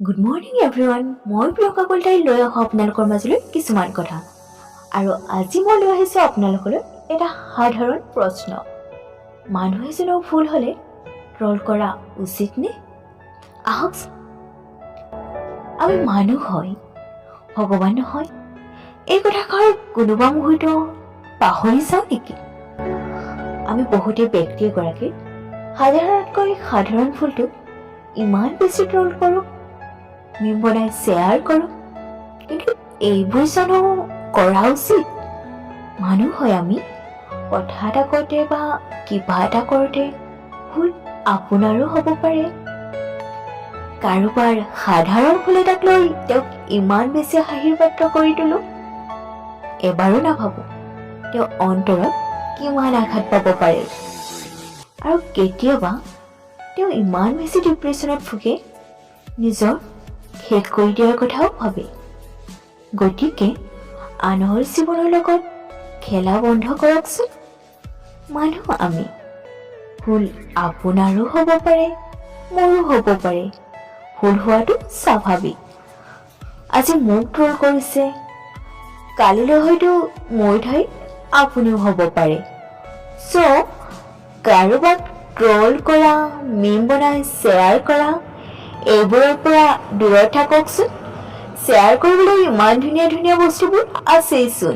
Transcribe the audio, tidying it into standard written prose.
Good morning everyone. মই প্ৰিয়ংকা কলিতাই লৈ আহোঁ আপোনালোকৰ মাজলৈ কিছুমান কথা। আৰু আজি মই লৈ আহিছোঁ আপোনালোকলৈ এটা সাধাৰণ প্ৰশ্ন। মানুহ এজনৰ ভুল হ'লে ট্ৰল কৰা উচিত নে? আহক, আমি মানুহ হয়, ভগৱান নহয়। এই কথাষাৰ কোনোবা মুহূৰ্ত পাহৰি যাওঁ নেকি? আমি বহুতেই ব্যক্তি এগৰাকীৰ সাধাৰণতকৈ সাধাৰণ ভুলটো ইমান বেছি ট্ৰল কৰোঁ, মিম বনাই শ্বেয়াৰ কৰোঁ, কিন্তু এইবোৰ জানো কৰা উচিত? মানুহ হয় আমি। কথা এটা কওঁতে বা কিবা এটা কৰোঁতে ভুল আপোনাৰো হ'ব পাৰে। কাৰোবাৰ সাধাৰণ ভুল এটাক লৈ তেওঁক ইমান বেছি হাঁহিৰ পাত্ৰ কৰি তোলোঁ, এবাৰো নাভাবোঁ তেওঁ অন্তৰত কিমান আঘাত পাব পাৰে। আৰু কেতিয়াবা তেওঁ ইমান বেছি ডিপ্ৰেশ্যনত ভোগে, নিজৰ শেষ কৰি দিয়াৰ কথাও ভাবে। গতিকে আনৰ জীৱনৰ লগত খেলা বন্ধ কৰকচোন। মানুহ আমি, ভুল আপোনাৰো হ'ব পাৰে, মোৰো হ'ব পাৰে। ভুল হোৱাটো স্বাভাৱিক। আজি মোক ট্ৰল কৰিছে, কালিলৈ হয়তো মোৰ ঠাইত আপুনিও হ'ব পাৰে। চ' কাৰোবাক ট্ৰল কৰা, মিম বনাই শ্বেয়াৰ কৰা, এইবোৰৰ পৰা দূৰত থাককচোন। শ্বেয়াৰ কৰিবলৈ ইমান ধুনীয়া ধুনীয়া বস্তুবোৰ আছেইচোন।